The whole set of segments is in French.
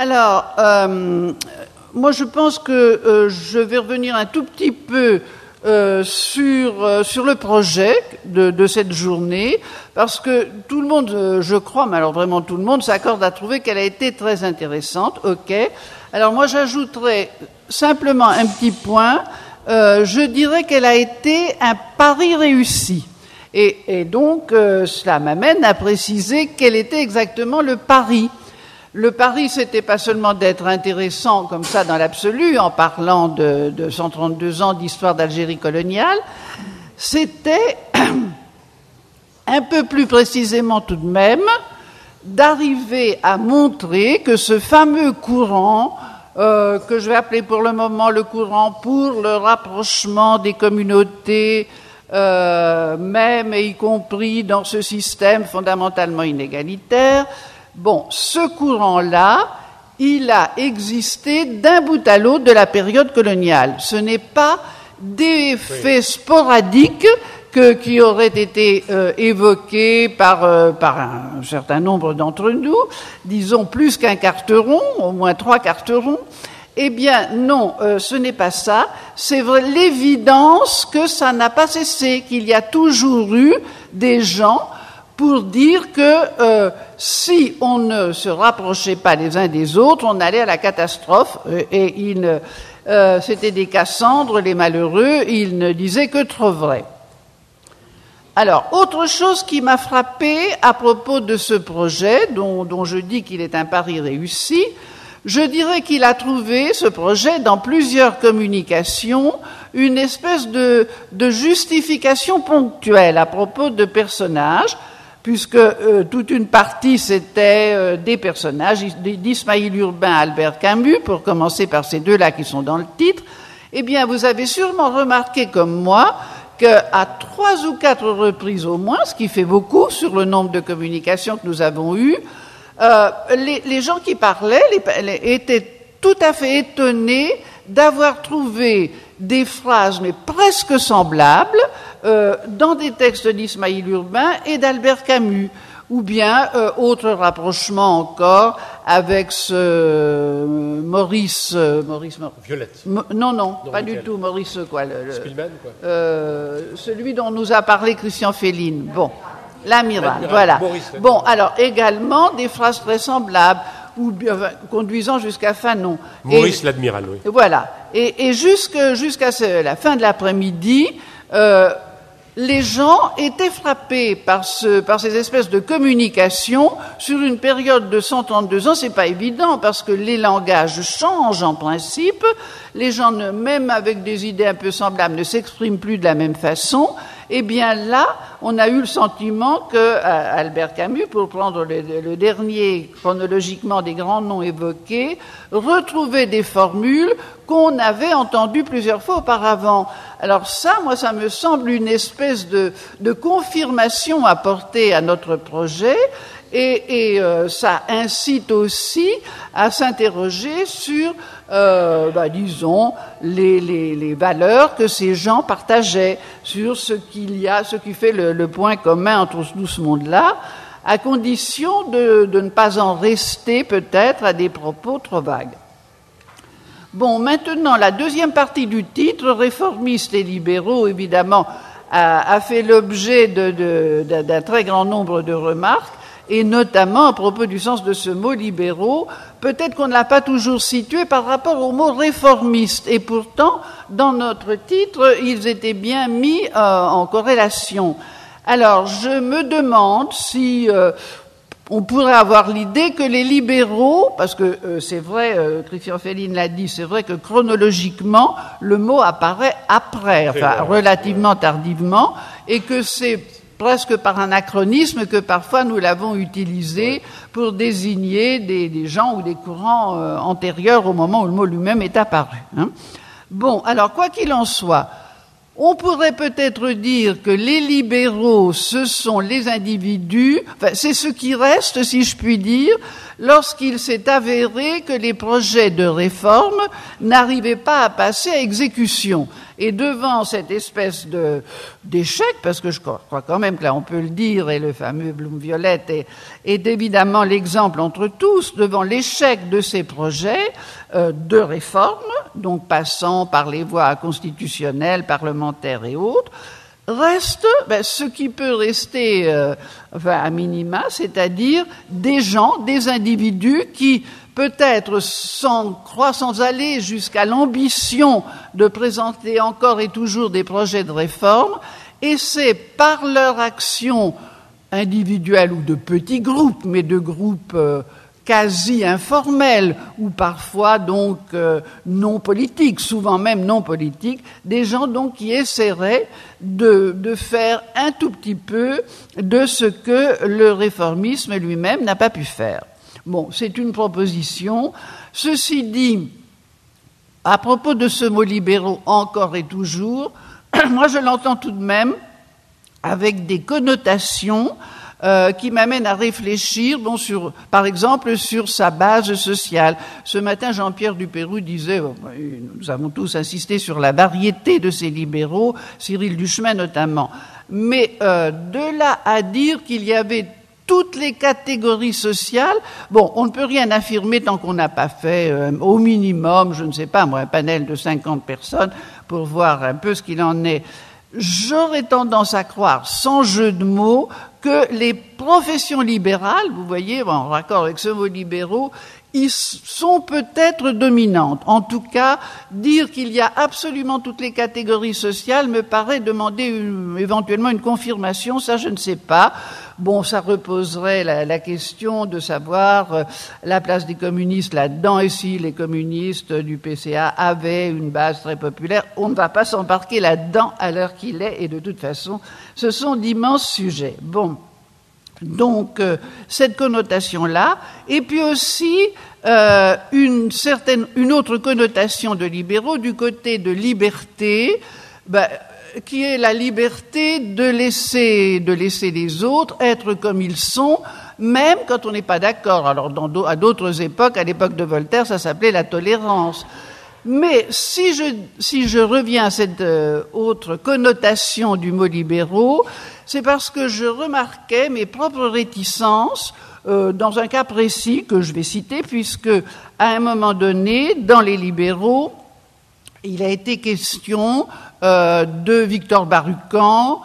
Alors, moi je pense que je vais revenir un tout petit peu sur le projet de cette journée, parce que tout le monde, je crois, mais alors vraiment tout le monde s'accorde à trouver qu'elle a été très intéressante. Ok. Alors moi j'ajouterais simplement un petit point. Je dirais qu'elle a été un pari réussi. Et donc cela m'amène à préciser quel était exactement le pari. Le pari, c'était pas seulement d'être intéressant comme ça dans l'absolu, en parlant de 132 ans d'histoire d'Algérie coloniale, c'était un peu plus précisément tout de même d'arriver à montrer que ce fameux courant, que je vais appeler pour le moment le courant pour le rapprochement des communautés, même et y compris dans ce système fondamentalement inégalitaire, bon, ce courant-là, il a existé d'un bout à l'autre de la période coloniale. Ce n'est pas des faits sporadiques qui auraient été évoqués par un certain nombre d'entre nous, disons plus qu'un quarteron, au moins 3 quarterons. Eh bien, non, ce n'est pas ça. C'est vrai, l'évidence que ça n'a pas cessé, qu'il y a toujours eu des gens pour dire que si on ne se rapprochait pas les uns des autres, on allait à la catastrophe. Et c'était des Cassandres, les malheureux, ils ne disaient que trop vrai. Alors, autre chose qui m'a frappé à propos de ce projet, dont je dis qu'il est un pari réussi, je dirais qu'il a trouvé, ce projet, dans plusieurs communications, une espèce de justification ponctuelle à propos de personnages, puisque toute une partie c'était des personnages d'Ismaïl Urbain à Albert Camus, pour commencer par ces deux-là qui sont dans le titre. Eh bien, vous avez sûrement remarqué comme moi qu'à 3 ou 4 reprises au moins, ce qui fait beaucoup sur le nombre de communications que nous avons eues, les gens qui parlaient étaient tout à fait étonnés d'avoir trouvé des phrases, mais presque semblables, dans des textes d'Ismaïl Urbain et d'Albert Camus, ou bien autre rapprochement encore avec ce Maurice Violette. Non, pas du tout. Maurice quoi, Spielmann, quoi. Celui dont nous a parlé Christian Féline. Bon, l'amiral, voilà. Maurice, bon, alors également des phrases très semblables, ou bien conduisant jusqu'à Fanon. Maurice l'admiral, oui. Voilà. Et jusqu'à la fin de l'après-midi, les gens étaient frappés par ces espèces de communications sur une période de 132 ans. C'est pas évident parce que les langages changent en principe. Les gens, même avec des idées un peu semblables, ne s'expriment plus de la même façon. Eh bien là, on a eu le sentiment que Albert Camus, pour prendre le dernier chronologiquement des grands noms évoqués, retrouvait des formules qu'on avait entendues plusieurs fois auparavant. Alors ça, moi, ça me semble une espèce de confirmation apportée à notre projet, et ça incite aussi à s'interroger sur, disons, les valeurs que ces gens partageaient, sur ce qui fait le point commun entre tout ce monde-là, à condition de ne pas en rester peut-être à des propos trop vagues. Bon, maintenant, la deuxième partie du titre, réformistes et libéraux, évidemment, a fait l'objet d'un très grand nombre de remarques, et notamment à propos du sens de ce mot libéraux. Peut-être qu'on ne l'a pas toujours situé par rapport au mot réformiste, et pourtant, dans notre titre, ils étaient bien mis en corrélation. Alors, je me demande si on pourrait avoir l'idée que les libéraux, parce que c'est vrai, Christian Féline l'a dit, c'est vrai que chronologiquement, le mot apparaît après, enfin relativement tardivement, et que c'est presque par anachronisme que parfois nous l'avons utilisé pour désigner des gens ou des courants antérieurs au moment où le mot lui-même est apparu. Hein. Bon, alors quoi qu'il en soit, On pourrait peut-être dire que les libéraux, ce sont les individus, enfin, c'est ce qui reste, si je puis dire, lorsqu'il s'est avéré que les projets de réforme n'arrivaient pas à passer à exécution. Et devant cette espèce d'échec, parce que je crois quand même que là on peut le dire, et le fameux Blum-Violette est évidemment l'exemple entre tous, devant l'échec de ces projets de réforme, donc passant par les voies constitutionnelles, parlementaires et autres, reste ce qui peut rester à minima, c'est-à-dire des gens, des individus qui, peut-être sans aller jusqu'à l'ambition de présenter encore et toujours des projets de réforme, et c'est par leur action individuelle ou de petits groupes, mais de groupes quasi informels ou parfois donc non politiques, souvent même non politiques, des gens donc qui essaieraient de faire un tout petit peu de ce que le réformisme lui-même n'a pas pu faire. Bon, c'est une proposition. Ceci dit, à propos de ce mot libéraux encore et toujours, moi je l'entends tout de même avec des connotations qui m'amènent à réfléchir, par exemple, sur sa base sociale. Ce matin, Jean-Pierre Dupeyroux disait, nous avons tous insisté sur la variété de ces libéraux, Cyril Duchemin notamment, mais de là à dire qu'il y avait toutes les catégories sociales, on ne peut rien affirmer tant qu'on n'a pas fait au minimum, je ne sais pas moi, un panel de 50 personnes pour voir un peu ce qu'il en est. J'aurais tendance à croire, sans jeu de mots, que les professions libérales, vous voyez, en raccord avec ce mot libéraux, ils sont peut-être dominantes. En tout cas, dire qu'il y a absolument toutes les catégories sociales me paraît demander éventuellement une confirmation, ça je ne sais pas. Ça reposerait la question de savoir la place des communistes là-dedans, et si les communistes du PCA avaient une base très populaire. On ne va pas s'embarquer là-dedans à l'heure qu'il est, et de toute façon, ce sont d'immenses sujets. Donc, cette connotation-là, et puis aussi une autre connotation de libéraux du côté de liberté, qui est la liberté de laisser les autres être comme ils sont, même quand on n'est pas d'accord. Alors, à d'autres époques, à l'époque de Voltaire, ça s'appelait la tolérance. Mais si je reviens à cette autre connotation du mot libéraux, c'est parce que je remarquais mes propres réticences dans un cas précis que je vais citer, puisque à un moment donné, dans les libéraux, il a été question de Victor Barucan,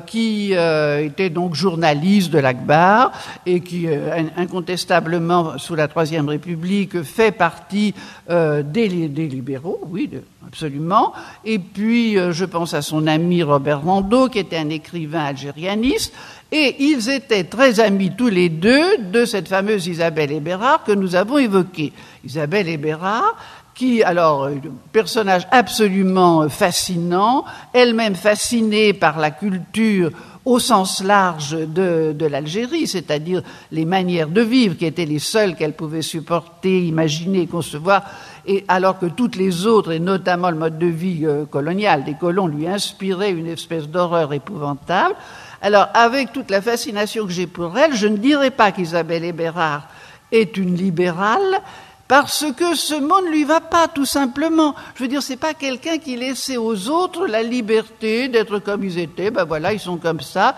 qui était donc journaliste de l'Akhbar et qui incontestablement sous la Troisième République fait partie des libéraux, oui, absolument. Et puis je pense à son ami Robert Rondeau, qui était un écrivain algérianiste, et ils étaient très amis tous les deux de cette fameuse Isabelle Hébérard que nous avons évoquée. Isabelle Hébérard, qui, alors, personnage absolument fascinant, elle-même fascinée par la culture au sens large de l'Algérie, c'est-à-dire les manières de vivre qui étaient les seules qu'elle pouvait supporter, imaginer, concevoir, et alors que toutes les autres, et notamment le mode de vie colonial des colons, lui inspiraient une espèce d'horreur épouvantable. Alors, avec toute la fascination que j'ai pour elle, je ne dirais pas qu'Isabelle Hébérard est une libérale, parce que ce mot ne lui va pas, tout simplement. Je veux dire, c'est pas quelqu'un qui laissait aux autres la liberté d'être comme ils étaient. Voilà, ils sont comme ça.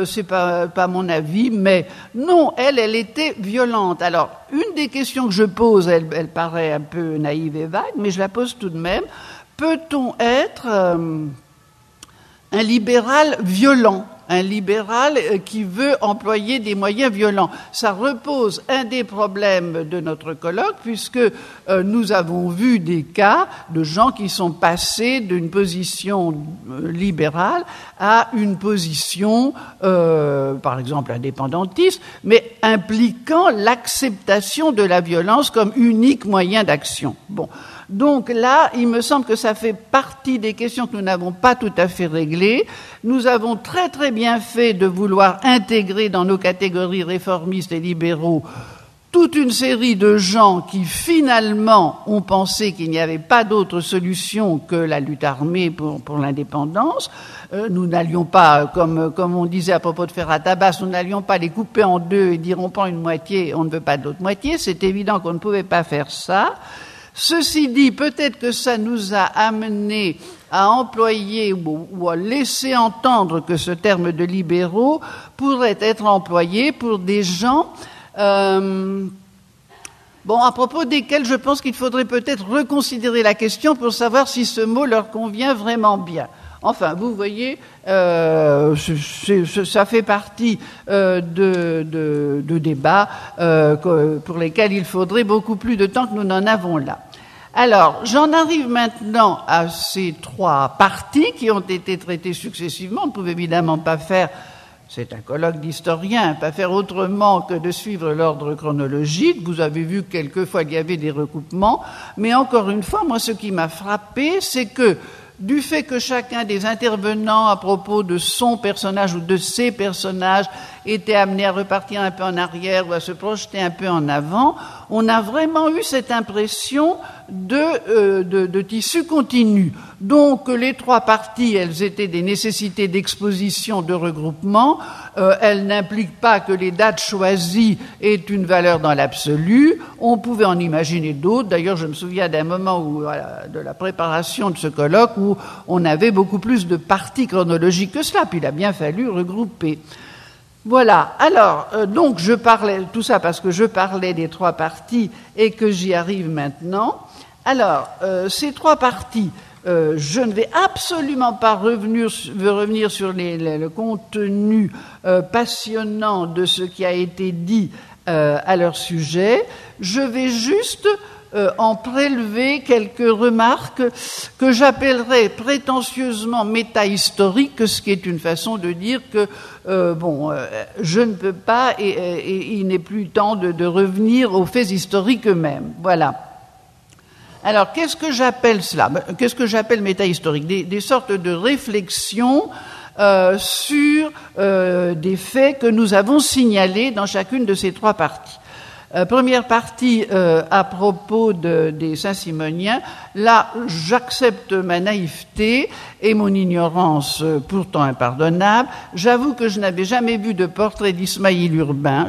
C'est pas mon avis, mais non, elle était violente. Alors, une des questions que je pose, elle paraît un peu naïve et vague, mais je la pose tout de même. Peut-on être un libéral violent? Un libéral qui veut employer des moyens violents. Ça repose un des problèmes de notre colloque, puisque nous avons vu des cas de gens qui sont passés d'une position libérale à une position, par exemple, indépendantiste, mais impliquant l'acceptation de la violence comme unique moyen d'action. Donc là, il me semble que ça fait partie des questions que nous n'avons pas tout à fait réglées. Nous avons très très bien fait de vouloir intégrer dans nos catégories réformistes et libéraux toute une série de gens qui finalement ont pensé qu'il n'y avait pas d'autre solution que la lutte armée pour l'indépendance. Nous n'allions pas, comme on disait à propos de fer à tabac, nous n'allions pas les couper en deux et dire on prend une moitié, on ne veut pas de l'autre moitié. C'est évident qu'on ne pouvait pas faire ça. Ceci dit, peut-être que ça nous a amené à employer ou à laisser entendre que ce terme de libéraux pourrait être employé pour des gens à propos desquels je pense qu'il faudrait peut-être reconsidérer la question pour savoir si ce mot leur convient vraiment bien. Enfin, vous voyez, ça fait partie de débats pour lesquels il faudrait beaucoup plus de temps que nous n'en avons là. Alors, j'en arrive maintenant à ces trois parties qui ont été traitées successivement. On ne pouvait évidemment pas faire, c'est un colloque d'historiens, pas faire autrement que de suivre l'ordre chronologique. Vous avez vu que quelquefois il y avait des recoupements, mais encore une fois, moi, ce qui m'a frappé, c'est que du fait que chacun des intervenants à propos de son personnage ou de ses personnages était amené à repartir un peu en arrière ou à se projeter un peu en avant, on a vraiment eu cette impression de tissu continu. Donc les trois parties, elles étaient des nécessités d'exposition, de regroupement. Elles n'impliquent pas que les dates choisies aient une valeur dans l'absolu. On pouvait en imaginer d'autres. D'ailleurs, je me souviens d'un moment de la préparation de ce colloque où on avait beaucoup plus de parties chronologiques que cela, puis il a bien fallu regrouper. Voilà. Alors, donc je parlais, tout ça parce que je parlais des trois parties et que j'y arrive maintenant. Alors, ces trois parties, je ne vais absolument pas revenir sur le contenu passionnant de ce qui a été dit à leur sujet. Je vais juste en prélever quelques remarques que j'appellerais prétentieusement métahistoriques, ce qui est une façon de dire que je ne peux pas et il n'est plus temps de revenir aux faits historiques eux-mêmes. Voilà. Alors, qu'est-ce que j'appelle cela? Qu'est-ce que j'appelle métahistorique? Des sortes de réflexions sur des faits que nous avons signalés dans chacune de ces trois parties. Première partie à propos des Saint-Simoniens. Là, j'accepte ma naïveté et mon ignorance pourtant impardonnable. J'avoue que je n'avais jamais vu de portrait d'Ismaïl Urbain,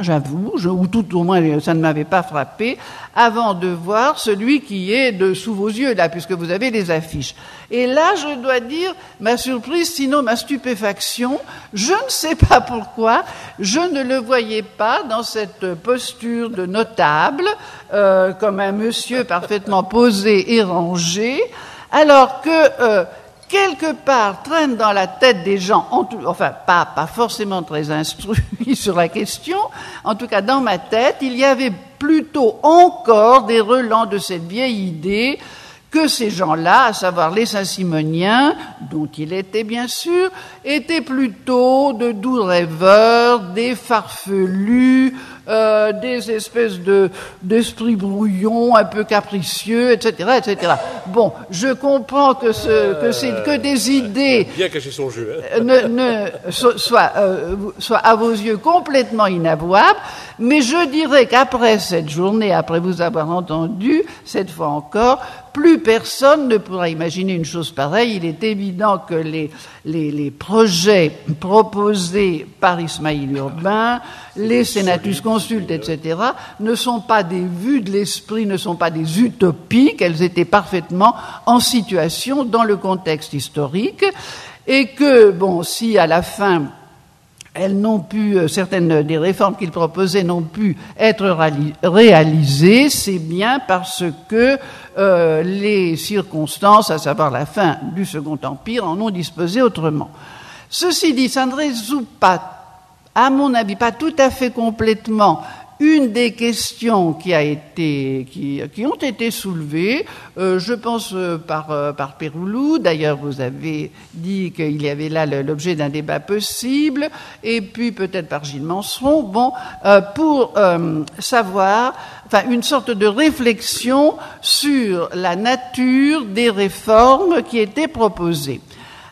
ou tout au moins ça ne m'avait pas frappé, avant de voir celui qui est sous vos yeux, là, puisque vous avez les affiches. Et là, je dois dire ma surprise, sinon ma stupéfaction. Je ne sais pas pourquoi, je ne le voyais pas dans cette posture de notable, comme un monsieur parfaitement posé et rangé, alors que quelque part traîne dans la tête des gens, pas forcément très instruits sur la question, en tout cas dans ma tête, il y avait plutôt encore des relents de cette vieille idée que ces gens-là, à savoir les Saint-Simoniens, dont il était bien sûr, étaient plutôt de doux rêveurs, des farfelus, des espèces d'esprits brouillons, un peu capricieux, etc., etc. Bon, je comprends que c'est que des idées bien cacher son jeu, soient à vos yeux complètement inavouables, mais je dirais qu'après cette journée, après vous avoir entendu, cette fois encore, plus personne ne pourra imaginer une chose pareille. Il est évident que les projets proposés par Ismaïl Urbain, les Senatus Consultes, etc., ne sont pas des vues de l'esprit, ne sont pas des utopies, qu'elles étaient parfaitement en situation dans le contexte historique, et que, si à la fin, elles n'ont pu, certaines des réformes qu'il proposait n'ont pu être réalisées, c'est bien parce que les circonstances, à savoir la fin du Second Empire, en ont disposé autrement. Ceci dit, ça ne résout pas, à mon avis, pas tout à fait complètement une des questions qui ont été soulevées, je pense par Péroulou. D'ailleurs, vous avez dit qu'il y avait là l'objet d'un débat possible, et puis peut-être par Gilles Manseron. Pour savoir, une sorte de réflexion sur la nature des réformes qui étaient proposées.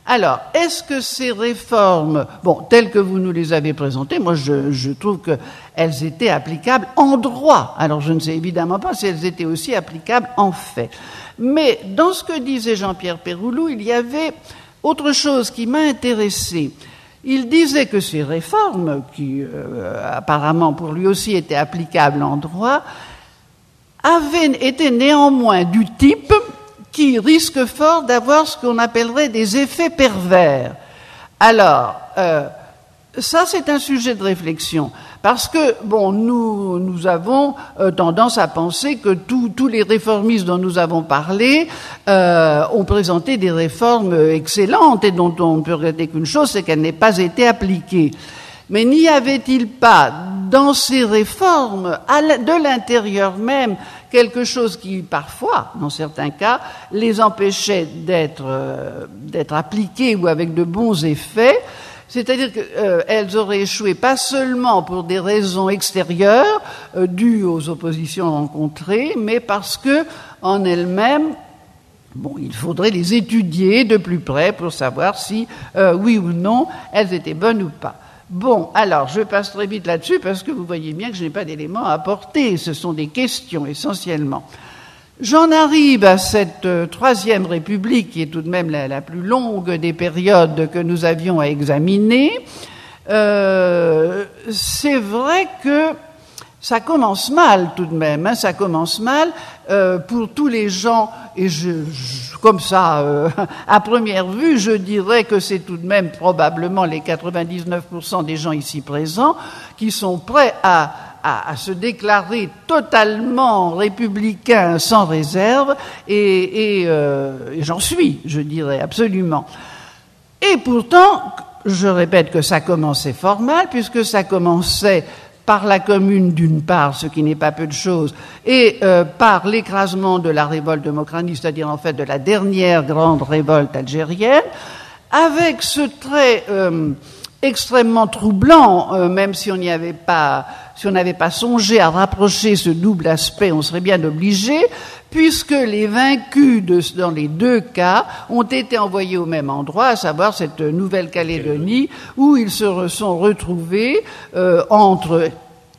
Alors, est-ce que ces réformes, telles que vous nous les avez présentées, moi je trouve qu'elles étaient applicables en droit. Alors je ne sais évidemment pas si elles étaient aussi applicables en fait. Mais dans ce que disait Jean-Pierre Péroulou, il y avait autre chose qui m'a intéressée. Il disait que ces réformes, qui apparemment pour lui aussi étaient applicables en droit, avaient été néanmoins du type qui risque fort d'avoir ce qu'on appellerait des effets pervers. Alors, ça c'est un sujet de réflexion, parce que nous avons tendance à penser que tous les réformistes dont nous avons parlé ont présenté des réformes excellentes et dont on ne peut regretter qu'une chose, c'est qu'elles n'aient pas été appliquées. Mais n'y avait-il pas dans ces réformes, de l'intérieur même, quelque chose qui, parfois, dans certains cas, les empêchait d'être appliquées ou avec de bons effets, c'est-à-dire qu'elles auraient échoué pas seulement pour des raisons extérieures, dues aux oppositions rencontrées, mais parce que, en elles-mêmes, il faudrait les étudier de plus près pour savoir si, oui ou non, elles étaient bonnes ou pas. Alors, je passe très vite là-dessus parce que vous voyez bien que je n'ai pas d'éléments à apporter. Ce sont des questions, essentiellement. J'en arrive à cette Troisième République, qui est tout de même la plus longue des périodes que nous avions à examiner. C'est vrai que ça commence mal, tout de même. Ça commence mal pour tous les gens. Et comme ça, à première vue, je dirais que c'est tout de même probablement les 99% des gens ici présents qui sont prêts à se déclarer totalement républicains sans réserve, et j'en suis, je dirais, absolument. Et pourtant, je répète que ça commençait fort mal, puisque ça commençait par la Commune d'une part, ce qui n'est pas peu de choses, et par l'écrasement de la révolte de Mokrani, c'est-à-dire en fait de la dernière grande révolte algérienne, avec ce trait extrêmement troublant, même si on n'avait pas songé à rapprocher ce double aspect, on serait bien obligé, puisque les vaincus dans les deux cas ont été envoyés au même endroit, à savoir cette Nouvelle-Calédonie, où ils se sont retrouvés entre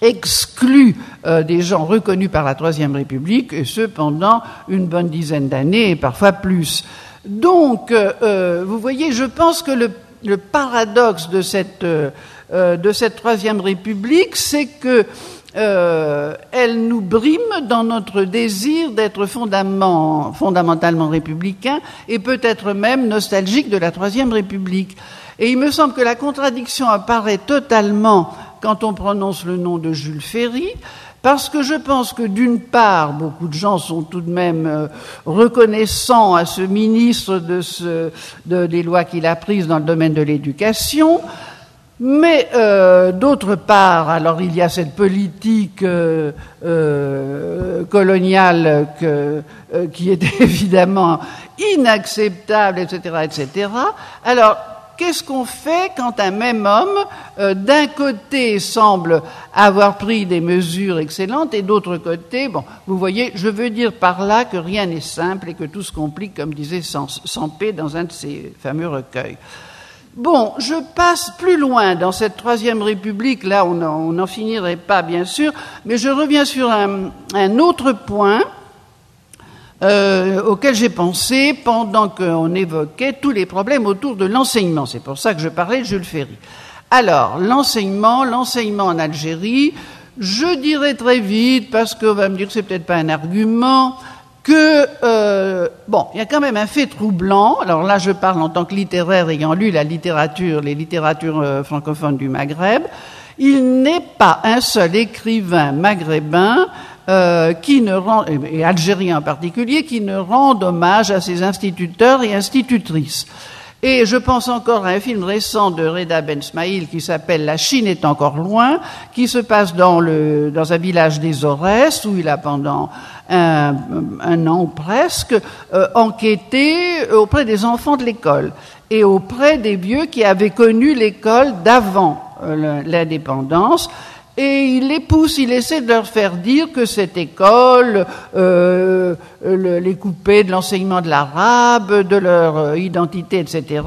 exclus des gens reconnus par la Troisième République, et ce pendant une bonne dizaine d'années, et parfois plus. Donc, vous voyez, je pense que le paradoxe de cette Troisième République, c'est que elle nous brime dans notre désir d'être fondamentalement républicain et peut-être même nostalgique de la Troisième République. Et il me semble que la contradiction apparaît totalement quand on prononce le nom de Jules Ferry, parce que je pense que d'une part, beaucoup de gens sont tout de même reconnaissants à ce ministre des lois qu'il a prises dans le domaine de l'éducation, mais d'autre part, alors il y a cette politique coloniale qui est évidemment inacceptable, etc., etc. Alors, qu'est-ce qu'on fait quand un même homme, d'un côté, semble avoir pris des mesures excellentes et d'autre côté, vous voyez, je veux dire par là que rien n'est simple et que tout se complique, comme disait Sampé dans un de ses fameux recueils. Je passe plus loin dans cette Troisième République, là on n'en finirait pas bien sûr, mais je reviens sur un autre point auquel j'ai pensé pendant qu'on évoquait tous les problèmes autour de l'enseignement. C'est pour ça que je parlais de Jules Ferry. Alors, l'enseignement en Algérie, je dirais très vite, parce qu'on va me dire que c'est peut-être pas un argument, que, il y a quand même un fait troublant. Alors là, je parle en tant que littéraire ayant lu les littératures francophones du Maghreb. Il n'est pas un seul écrivain maghrébin et algérien en particulier, qui ne rend hommage à ses instituteurs et institutrices. Et je pense encore à un film récent de Reda Ben Smaïl qui s'appelle « La Chine est encore loin », qui se passe dans un village des Aurès, où il a pendant un an presque enquêté auprès des enfants de l'école et auprès des vieux qui avaient connu l'école d'avant l'indépendance. et il les pousse, il essaie de leur faire dire que cette école les coupait de l'enseignement de l'arabe, de leur identité, etc.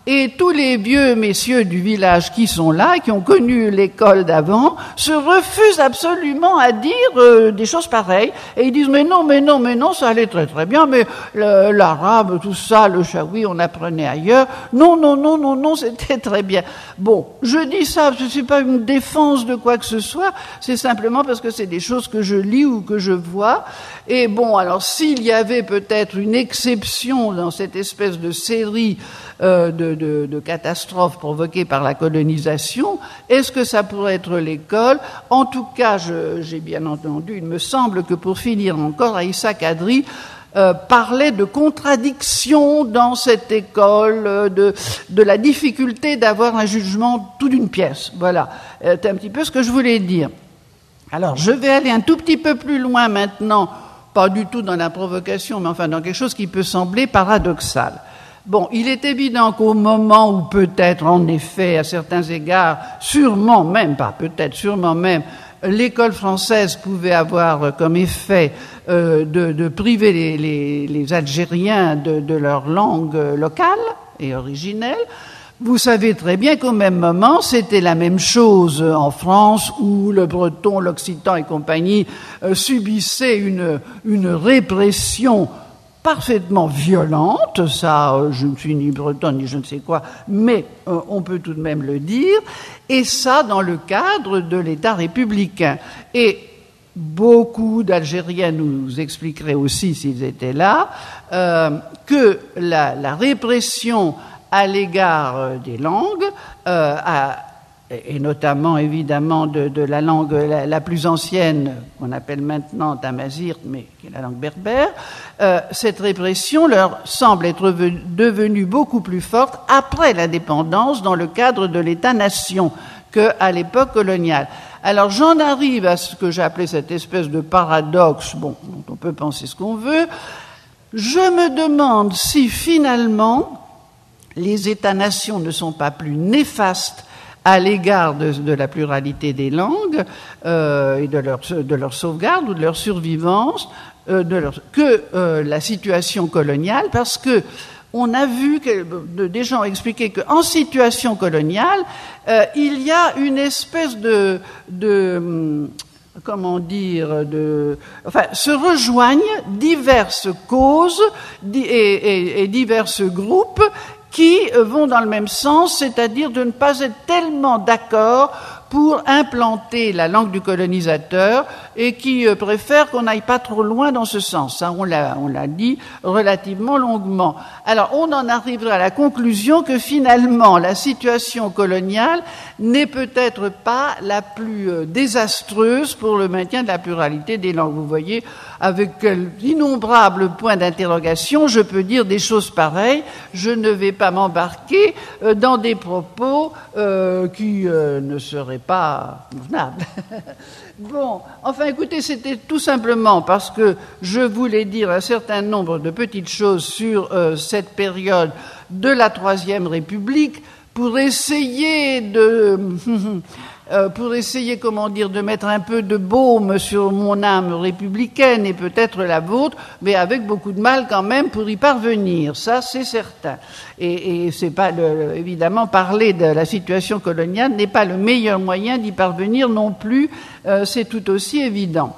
Et tous les vieux messieurs du village qui sont là, qui ont connu l'école d'avant, se refusent absolument à dire des choses pareilles. Et ils disent mais non, ça allait très très bien, mais l'arabe, tout ça, le chaoui, on apprenait ailleurs. Non, c'était très bien. Bon, je dis ça, ce n'est pas une défense de quoi que ce soit, c'est simplement parce que c'est des choses que je lis ou que je vois. Et bon, alors s'il y avait peut-être une exception dans cette espèce de série de catastrophes provoquées par la colonisation, est-ce que ça pourrait être l'école? En tout cas, j'ai bien entendu, il me semble que pour finir encore, Aïssa Kadri parlait de contradiction dans cette école, de la difficulté d'avoir un jugement tout d'une pièce. Voilà, c'est un petit peu ce que je voulais dire. Alors, je vais aller un tout petit peu plus loin maintenant, pas du tout dans la provocation, mais enfin dans quelque chose qui peut sembler paradoxal. Bon, il est évident qu'au moment où peut-être, en effet, à certains égards, sûrement même, l'école française pouvait avoir comme effet de priver les Algériens de leur langue locale et originelle. Vous savez très bien qu'au même moment, c'était la même chose en France, où le breton, l'occitan et compagnie subissaient une répression parfaitement violente. Ça, je ne suis ni breton ni je ne sais quoi, mais on peut tout de même le dire, et ça dans le cadre de l'État républicain. Et beaucoup d'Algériens nous expliqueraient aussi, s'ils étaient là, que la répression à l'égard des langues, et notamment évidemment de la langue la plus ancienne, qu'on appelle maintenant tamazight, mais qui est la langue berbère, cette répression leur semble être devenue beaucoup plus forte après l'indépendance dans le cadre de l'État-nation qu'à l'époque coloniale. Alors j'en arrive à ce que j'ai appelé cette espèce de paradoxe, bon, dont on peut penser ce qu'on veut. Je me demande si finalement les États-nations ne sont pas plus néfastes à l'égard de la pluralité des langues et de leur sauvegarde ou de leur survivance que la situation coloniale, parce que on a vu que des gens ont expliqué qu'en situation coloniale, il y a une espèce se rejoignent diverses causes et diverses groupes qui vont dans le même sens, c'est-à-dire de ne pas être tellement d'accord pour implanter la langue du colonisateur et qui préfèrent qu'on n'aille pas trop loin dans ce sens. Ça, on l'a dit relativement longuement. Alors, on en arrivera à la conclusion que finalement, la situation coloniale n'est peut-être pas la plus désastreuse pour le maintien de la pluralité des langues. Vous voyez, avec d'innombrables points d'interrogation, je peux dire des choses pareilles. Je ne vais pas m'embarquer dans des propos qui ne seraient pas convenables. Bon, enfin écoutez, c'était tout simplement parce que je voulais dire un certain nombre de petites choses sur cette période de la Troisième République pour essayer de mettre un peu de baume sur mon âme républicaine et peut-être la vôtre, mais avec beaucoup de mal quand même pour y parvenir, ça c'est certain. Et c'est pas évidemment parler de la situation coloniale n'est pas le meilleur moyen d'y parvenir non plus, c'est tout aussi évident.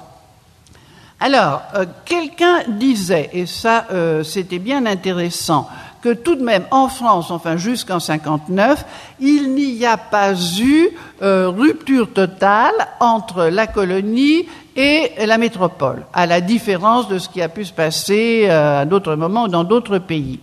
Alors, quelqu'un disait, et ça c'était bien intéressant, que tout de même en France, enfin jusqu'en 59, il n'y a pas eu rupture totale entre la colonie et la métropole, à la différence de ce qui a pu se passer à d'autres moments dans d'autres pays.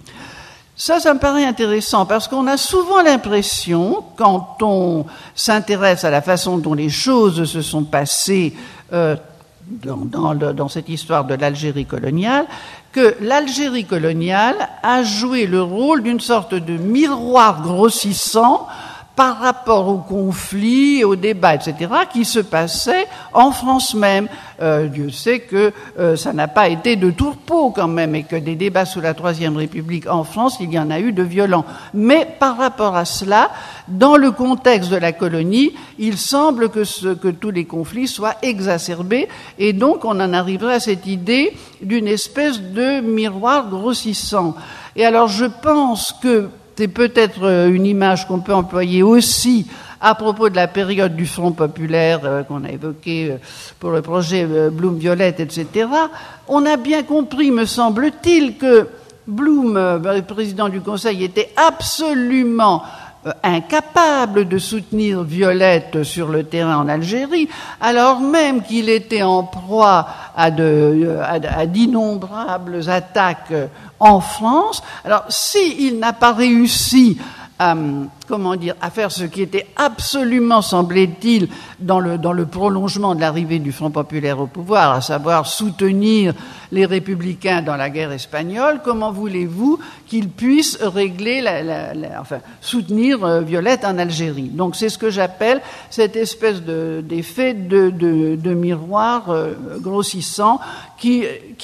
Ça me paraît intéressant parce qu'on a souvent l'impression, quand on s'intéresse à la façon dont les choses se sont passées dans cette histoire de l'Algérie coloniale, que l'Algérie coloniale a joué le rôle d'une sorte de miroir grossissant par rapport au conflit, au débat, etc., qui se passait en France même. Dieu sait que ça n'a pas été de tourpeau quand même, et que des débats sous la Troisième République en France, il y en a eu de violents. Mais par rapport à cela, dans le contexte de la colonie, il semble que tous les conflits soient exacerbés, et donc on en arriverait à cette idée d'une espèce de miroir grossissant. Et alors je pense que c'est peut-être une image qu'on peut employer aussi à propos de la période du Front populaire qu'on a évoqué pour le projet Blum-Violette, etc. On a bien compris, me semble-t-il, que Blum, le président du Conseil, était absolument incapable de soutenir Violette sur le terrain en Algérie, alors même qu'il était en proie à d'innombrables attaques en France. Alors, s'il n'a pas réussi à faire ce qui était absolument, semblait-il, dans le prolongement de l'arrivée du Front populaire au pouvoir, à savoir soutenir les républicains dans la guerre espagnole, comment voulez-vous qu'il puisse régler soutenir Violette en Algérie? Donc c'est ce que j'appelle cette espèce d'effet de miroir grossissant qui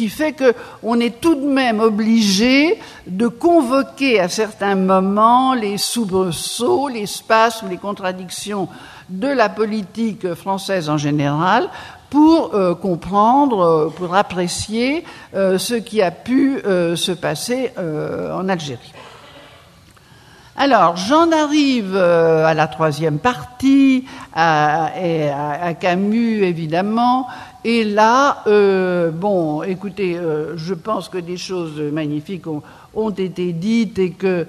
fait que on est tout de même obligé de convoquer à certains moments les soubresauts, les spasmes, les contradictions de la politique française en général pour comprendre, pour apprécier ce qui a pu se passer en Algérie. Alors, j'en arrive à la troisième partie, à Camus, évidemment. Et là, écoutez, je pense que des choses magnifiques ont été dites et que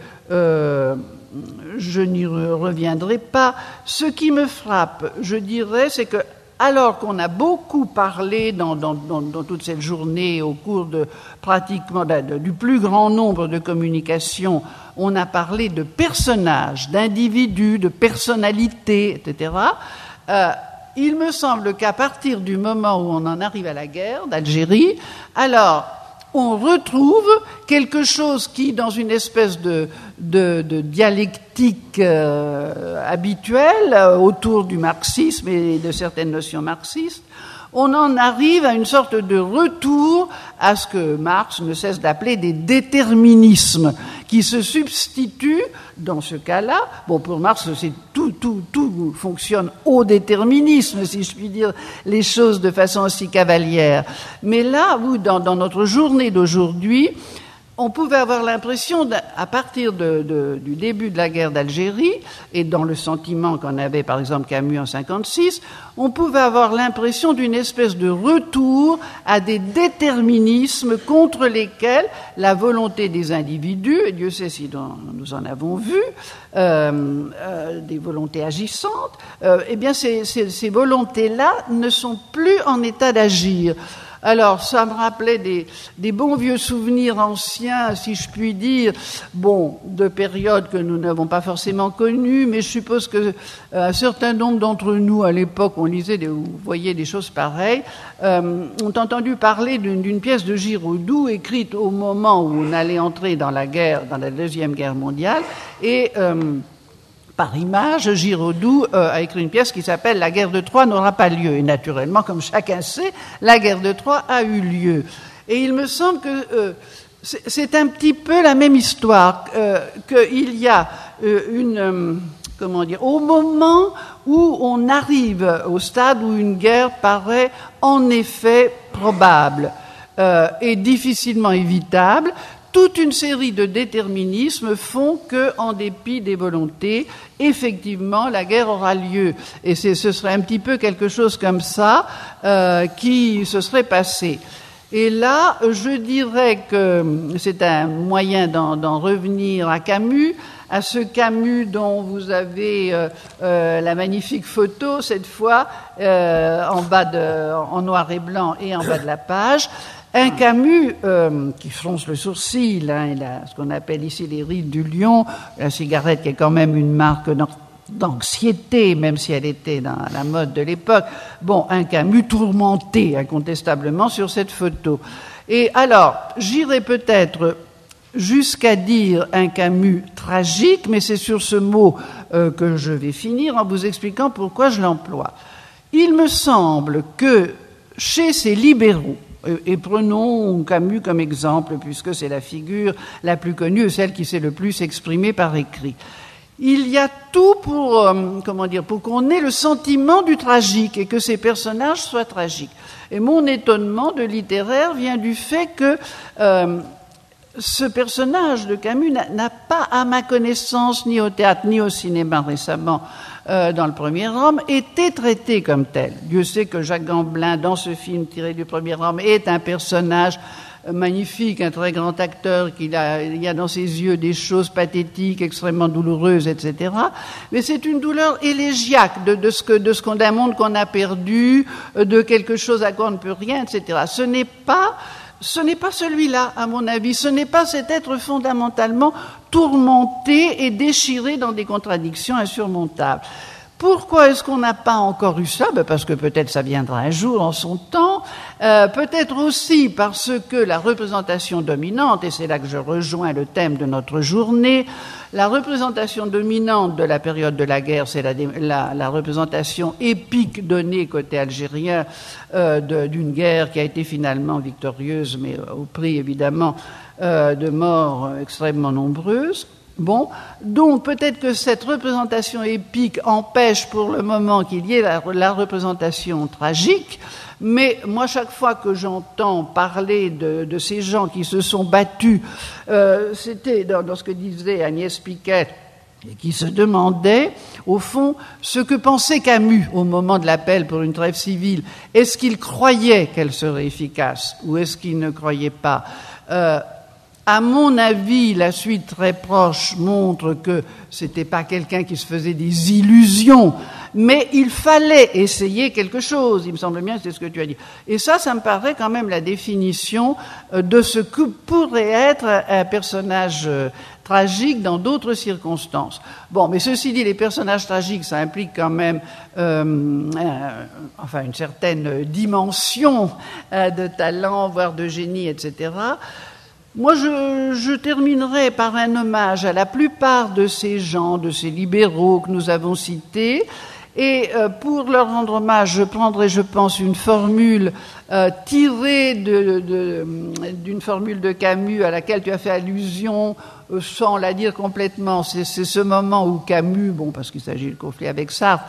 je n'y reviendrai pas. Ce qui me frappe, je dirais, c'est que alors qu'on a beaucoup parlé dans toute cette journée, au cours de pratiquement du plus grand nombre de communications, on a parlé de personnages, d'individus, de personnalités, etc. Il me semble qu'à partir du moment où on en arrive à la guerre d'Algérie, alors on retrouve quelque chose qui, dans une espèce de dialectique habituelle autour du marxisme et de certaines notions marxistes, on en arrive à une sorte de retour à ce que Marx ne cesse d'appeler des déterminismes, qui se substituent, dans ce cas-là, pour Marx, c'est tout fonctionne au déterminisme, si je puis dire les choses de façon aussi cavalière. Mais là, dans notre journée d'aujourd'hui, on pouvait avoir l'impression, à partir du début de la guerre d'Algérie, et dans le sentiment qu'en avait par exemple Camus en 1956, on pouvait avoir l'impression d'une espèce de retour à des déterminismes contre lesquels la volonté des individus, et Dieu sait si nous en avons vu, des volontés agissantes, ces volontés-là ne sont plus en état d'agir. Alors, ça me rappelait des bons vieux souvenirs anciens, si je puis dire, de périodes que nous n'avons pas forcément connues, mais je suppose que un certain nombre d'entre nous, à l'époque, on lisait, vous voyez des choses pareilles, ont entendu parler d'une pièce de Giraudoux écrite au moment où on allait entrer dans la Deuxième Guerre mondiale, et par image, Giraudoux a écrit une pièce qui s'appelle « La guerre de Troie n'aura pas lieu ». Et naturellement, comme chacun sait, la guerre de Troie a eu lieu. Et il me semble que c'est un petit peu la même histoire, qu'il y a au moment où on arrive au stade où une guerre paraît en effet probable et difficilement évitable, toute une série de déterminismes font que, en dépit des volontés, effectivement, la guerre aura lieu. Et ce serait un petit peu quelque chose comme ça qui se serait passé. Et là, je dirais que c'est un moyen d'en revenir à Camus, à ce Camus dont vous avez la magnifique photo, cette fois, en noir et blanc et en bas de la page. Un Camus qui fronce le sourcil, il a ce qu'on appelle ici les rides du lion, la cigarette qui est quand même une marque d'anxiété, même si elle était dans la mode de l'époque. Un Camus tourmenté, incontestablement, sur cette photo. Et alors, j'irai peut-être jusqu'à dire un Camus tragique, mais c'est sur ce mot que je vais finir en vous expliquant pourquoi je l'emploie. Il me semble que chez ces libéraux, et prenons Camus comme exemple, puisque c'est la figure la plus connue, celle qui s'est le plus exprimée par écrit, il y a tout pour qu'on ait le sentiment du tragique et que ces personnages soient tragiques. Et mon étonnement de littéraire vient du fait que ce personnage de Camus n'a pas, à ma connaissance, ni au théâtre ni au cinéma récemment, dans le premier Rome, été traité comme tel. Dieu sait que Jacques Gamblin, dans ce film tiré du premier Rome, est un personnage magnifique, un très grand acteur, il y a dans ses yeux des choses pathétiques, extrêmement douloureuses, etc. Mais c'est une douleur élégiaque d'un monde qu'on a perdu, de quelque chose à quoi on ne peut rien, etc. Ce n'est pas celui-là, à mon avis. Ce n'est pas cet être fondamentalement tourmenté et déchiré dans des contradictions insurmontables. Pourquoi est-ce qu'on n'a pas encore eu ça ? Parce que peut-être ça viendra un jour en son temps, peut-être aussi parce que la représentation dominante, et c'est là que je rejoins le thème de notre journée, la représentation dominante de la période de la guerre, c'est la représentation épique donnée côté algérien d'une guerre qui a été finalement victorieuse, mais au prix évidemment de morts extrêmement nombreuses. Bon, donc peut-être que cette représentation épique empêche pour le moment qu'il y ait la représentation tragique, mais moi chaque fois que j'entends parler de ces gens qui se sont battus, c'était dans ce que disait Agnès Piquet, et qui se demandait, au fond, ce que pensait Camus au moment de l'appel pour une trêve civile. Est-ce qu'il croyait qu'elle serait efficace ou est-ce qu'il ne croyait pas ? À mon avis, la suite très proche montre que c'était pas quelqu'un qui se faisait des illusions, mais il fallait essayer quelque chose. Il me semble bien que c'est ce que tu as dit. Et ça me paraît quand même la définition de ce que pourrait être un personnage tragique dans d'autres circonstances. Bon, mais ceci dit, les personnages tragiques, ça implique quand même une certaine dimension de talent, voire de génie, etc. Moi, je terminerai par un hommage à la plupart de ces gens, de ces libéraux que nous avons cités. Et pour leur rendre hommage, je prendrai, je pense, une formule tirée d'une formule de Camus à laquelle tu as fait allusion, sans la dire complètement. C'est ce moment où Camus, parce qu'il s'agit du conflit avec Sartre,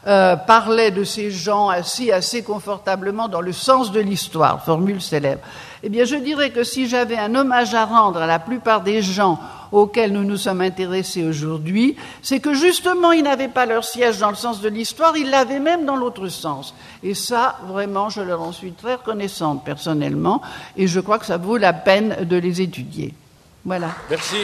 parlait de ces gens assis assez confortablement dans le sens de l'histoire, formule célèbre. Eh bien, je dirais que si j'avais un hommage à rendre à la plupart des gens auxquels nous nous sommes intéressés aujourd'hui, c'est que justement, ils n'avaient pas leur siège dans le sens de l'histoire, ils l'avaient même dans l'autre sens. Et ça, vraiment, je leur en suis très reconnaissante personnellement, et je crois que ça vaut la peine de les étudier. Voilà. Merci.